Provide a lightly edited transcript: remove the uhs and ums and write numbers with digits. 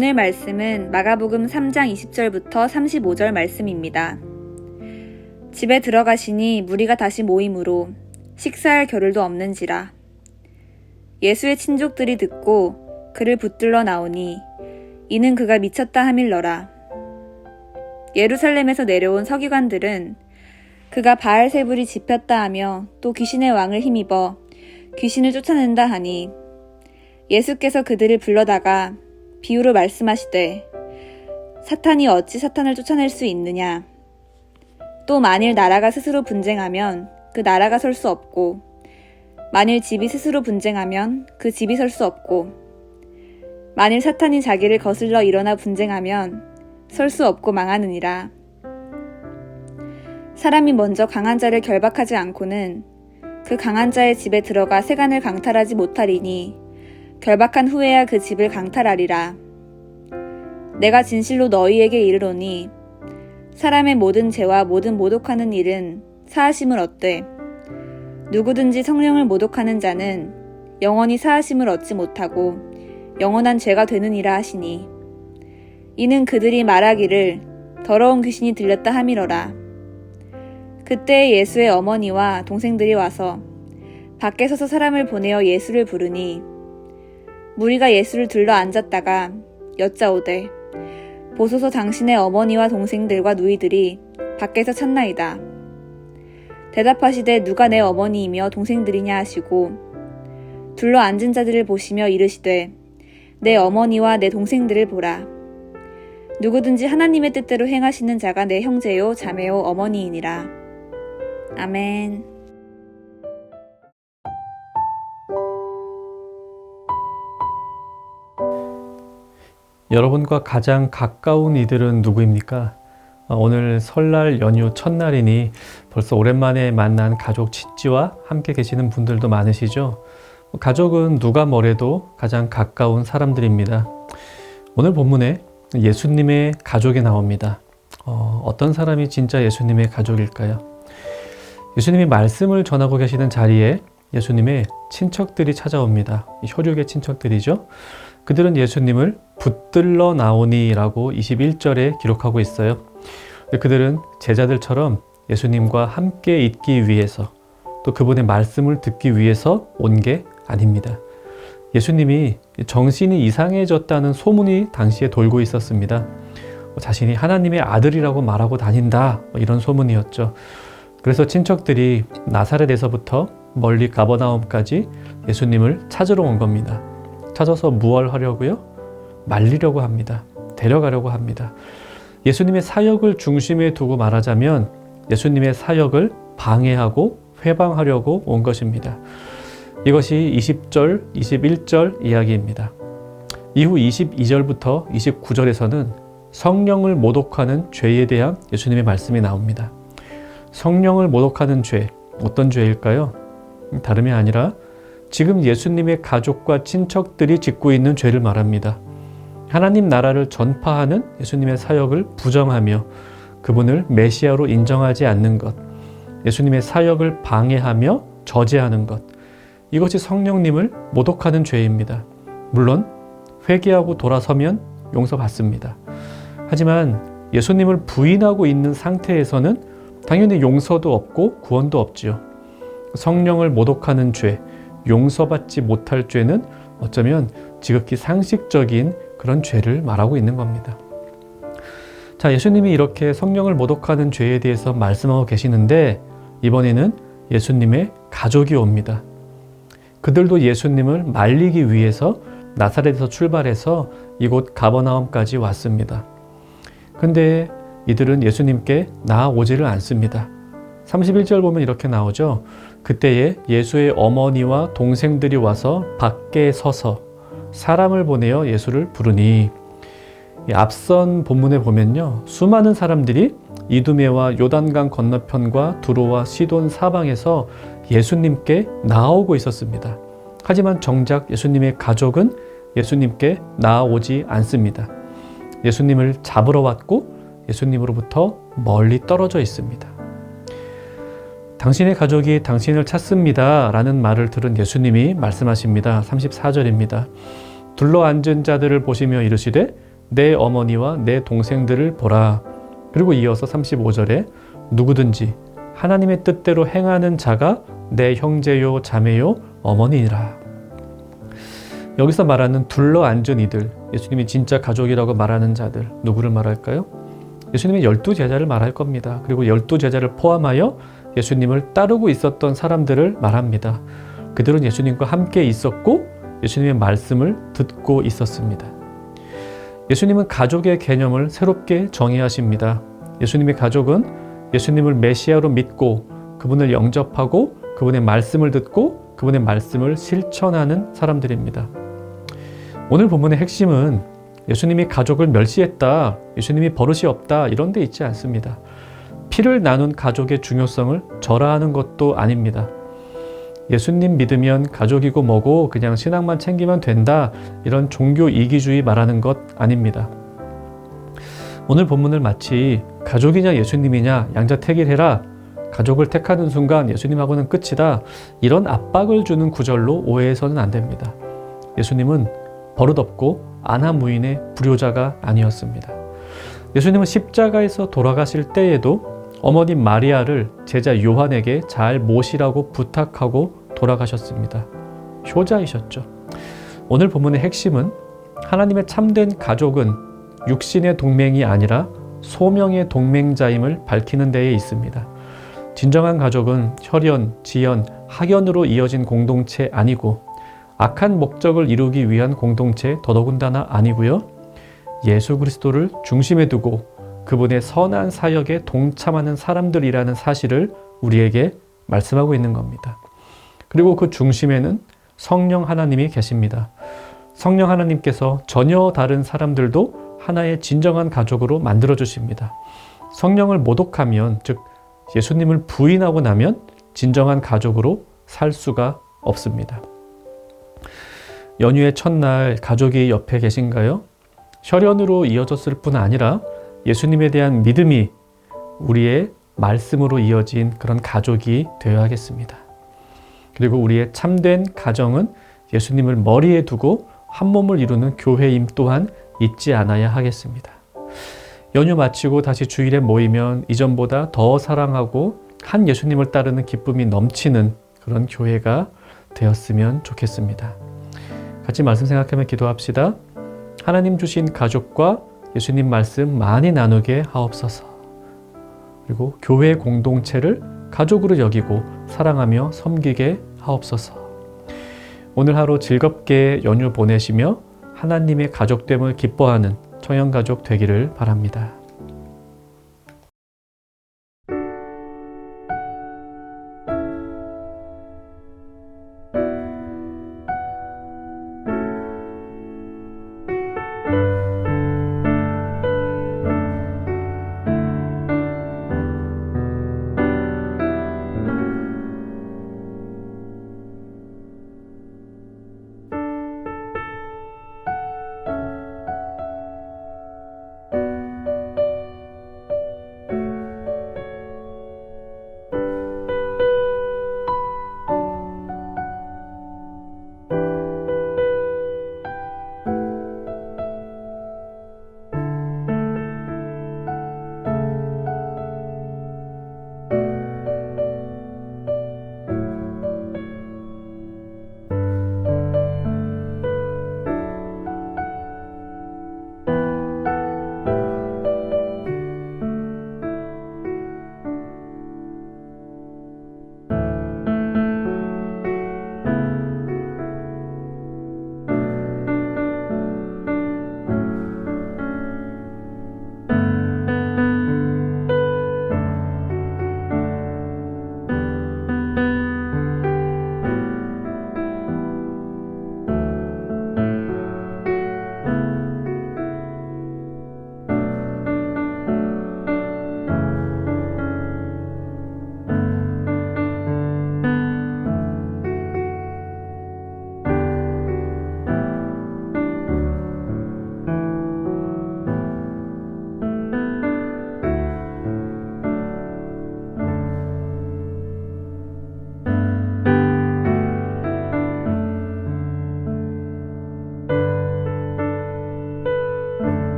오늘 말씀은 마가복음 3장 20절부터 35절 말씀입니다. 집에 들어가시니 무리가 다시 모이므로 식사할 겨를도 없는지라. 예수의 친족들이 듣고 그를 붙들러 나오니 이는 그가 미쳤다 하밀러라. 예루살렘에서 내려온 서기관들은 그가 바알세불이 집혔다 하며 또 귀신의 왕을 힘입어 귀신을 쫓아낸다 하니 예수께서 그들을 불러다가 비유로 말씀하시되 사탄이 어찌 사탄을 쫓아낼 수 있느냐. 또 만일 나라가 스스로 분쟁하면 그 나라가 설 수 없고 만일 집이 스스로 분쟁하면 그 집이 설 수 없고 만일 사탄이 자기를 거슬러 일어나 분쟁하면 설 수 없고 망하느니라. 사람이 먼저 강한 자를 결박하지 않고는 그 강한 자의 집에 들어가 세간을 강탈하지 못하리니 결박한 후에야 그 집을 강탈하리라. 내가 진실로 너희에게 이르노니 사람의 모든 죄와 모든 모독하는 일은 사하심을 얻되 누구든지 성령을 모독하는 자는 영원히 사하심을 얻지 못하고 영원한 죄가 되느니라 하시니 이는 그들이 말하기를 더러운 귀신이 들렸다 하미러라. 그때 예수의 어머니와 동생들이 와서 밖에 서서 사람을 보내어 예수를 부르니 무리가 예수를 들러 앉았다가 여짜오되 보소서 당신의 어머니와 동생들과 누이들이 밖에서 찾나이다. 대답하시되 누가 내 어머니이며 동생들이냐 하시고 둘러 앉은 자들을 보시며 이르시되 내 어머니와 내 동생들을 보라. 누구든지 하나님의 뜻대로 행하시는 자가 내 형제요 자매요 어머니이니라. 아멘. 여러분과 가장 가까운 이들은 누구입니까? 오늘 설날 연휴 첫날이니 벌써 오랜만에 만난 가족 친지와 함께 계시는 분들도 많으시죠? 가족은 누가 뭐래도 가장 가까운 사람들입니다. 오늘 본문에 예수님의 가족이 나옵니다. 어떤 사람이 진짜 예수님의 가족일까요? 예수님이 말씀을 전하고 계시는 자리에 예수님의 친척들이 찾아옵니다. 혈육의 친척들이죠. 그들은 예수님을 붙들러 나오니라고 21절에 기록하고 있어요. 그들은 제자들처럼 예수님과 함께 있기 위해서 또 그분의 말씀을 듣기 위해서 온 게 아닙니다. 예수님이 정신이 이상해졌다는 소문이 당시에 돌고 있었습니다. 자신이 하나님의 아들이라고 말하고 다닌다 이런 소문이었죠. 그래서 친척들이 나사렛에서부터 멀리 가버나움까지 예수님을 찾으러 온 겁니다. 찾아서 무얼 하려고요? 말리려고 합니다. 데려가려고 합니다. 예수님의 사역을 중심에 두고 말하자면 예수님의 사역을 방해하고 회방하려고 온 것입니다. 이것이 20절, 21절 이야기입니다. 이후 22절부터 29절에서는 성령을 모독하는 죄에 대한 예수님의 말씀이 나옵니다. 성령을 모독하는 죄, 어떤 죄일까요? 다름이 아니라 지금 예수님의 가족과 친척들이 짓고 있는 죄를 말합니다. 하나님 나라를 전파하는 예수님의 사역을 부정하며 그분을 메시아로 인정하지 않는 것, 예수님의 사역을 방해하며 저지하는 것, 이것이 성령님을 모독하는 죄입니다. 물론 회개하고 돌아서면 용서받습니다. 하지만 예수님을 부인하고 있는 상태에서는 당연히 용서도 없고 구원도 없지요. 성령을 모독하는 죄, 용서받지 못할 죄는 어쩌면 지극히 상식적인 그런 죄를 말하고 있는 겁니다. 자, 예수님이 이렇게 성령을 모독하는 죄에 대해서 말씀하고 계시는데 이번에는 예수님의 가족이 옵니다. 그들도 예수님을 말리기 위해서 나사렛에서 출발해서 이곳 가버나움까지 왔습니다. 근데 이들은 예수님께 나아오지를 않습니다. 31절 보면 이렇게 나오죠. 그때에 예수의 어머니와 동생들이 와서 밖에 서서 사람을 보내어 예수를 부르니, 앞선 본문에 보면요, 수많은 사람들이 이두메와 요단강 건너편과 두로와 시돈 사방에서 예수님께 나아오고 있었습니다. 하지만 정작 예수님의 가족은 예수님께 나아오지 않습니다. 예수님을 잡으러 왔고 예수님으로부터 멀리 떨어져 있습니다. 당신의 가족이 당신을 찾습니다 라는 말을 들은 예수님이 말씀하십니다. 34절입니다. 둘러앉은 자들을 보시며 이르시되 내 어머니와 내 동생들을 보라. 그리고 이어서 35절에 누구든지 하나님의 뜻대로 행하는 자가 내 형제요 자매요 어머니니라. 여기서 말하는 둘러앉은 이들, 예수님이 진짜 가족이라고 말하는 자들, 누구를 말할까요? 예수님의 12제자를 말할 겁니다. 그리고 12제자를 포함하여 예수님을 따르고 있었던 사람들을 말합니다. 그들은 예수님과 함께 있었고 예수님의 말씀을 듣고 있었습니다. 예수님은 가족의 개념을 새롭게 정의하십니다. 예수님의 가족은 예수님을 메시아로 믿고 그분을 영접하고 그분의 말씀을 듣고 그분의 말씀을 실천하는 사람들입니다. 오늘 본문의 핵심은 예수님이 가족을 멸시했다, 예수님이 버릇이 없다 이런 데 있지 않습니다. 피를 나눈 가족의 중요성을 절하하는 것도 아닙니다. 예수님 믿으면 가족이고 뭐고 그냥 신앙만 챙기면 된다 이런 종교 이기주의 말하는 것 아닙니다. 오늘 본문을 마치 가족이냐 예수님이냐 양자택일해라, 가족을 택하는 순간 예수님하고는 끝이다 이런 압박을 주는 구절로 오해해서는 안 됩니다. 예수님은 버릇없고 아나무인의 불효자가 아니었습니다. 예수님은 십자가에서 돌아가실 때에도 어머니 마리아를 제자 요한에게 잘 모시라고 부탁하고 돌아가셨습니다. 효자이셨죠. 오늘 본문의 핵심은 하나님의 참된 가족은 육신의 동맹이 아니라 소명의 동맹자임을 밝히는 데에 있습니다. 진정한 가족은 혈연, 지연, 학연으로 이어진 공동체 아니고 악한 목적을 이루기 위한 공동체 더더군다나 아니고요. 예수 그리스도를 중심에 두고 그분의 선한 사역에 동참하는 사람들이라는 사실을 우리에게 말씀하고 있는 겁니다. 그리고 그 중심에는 성령 하나님이 계십니다. 성령 하나님께서 전혀 다른 사람들도 하나의 진정한 가족으로 만들어 주십니다. 성령을 모독하면, 즉 예수님을 부인하고 나면 진정한 가족으로 살 수가 없습니다. 연휴의 첫날 가족이 옆에 계신가요? 혈연으로 이어졌을 뿐 아니라 예수님에 대한 믿음이 우리의 말씀으로 이어진 그런 가족이 되어야겠습니다. 그리고 우리의 참된 가정은 예수님을 머리에 두고 한 몸을 이루는 교회임 또한 잊지 않아야 하겠습니다. 연휴 마치고 다시 주일에 모이면 이전보다 더 사랑하고 한 예수님을 따르는 기쁨이 넘치는 그런 교회가 되었으면 좋겠습니다. 같이 말씀 생각하며 기도합시다. 하나님 주신 가족과 예수님 말씀 많이 나누게 하옵소서. 그리고 교회 공동체를 가족으로 여기고 사랑하며 섬기게 하옵소서. 오늘 하루 즐겁게 연휴 보내시며 하나님의 가족됨을 기뻐하는 청년가족 되기를 바랍니다.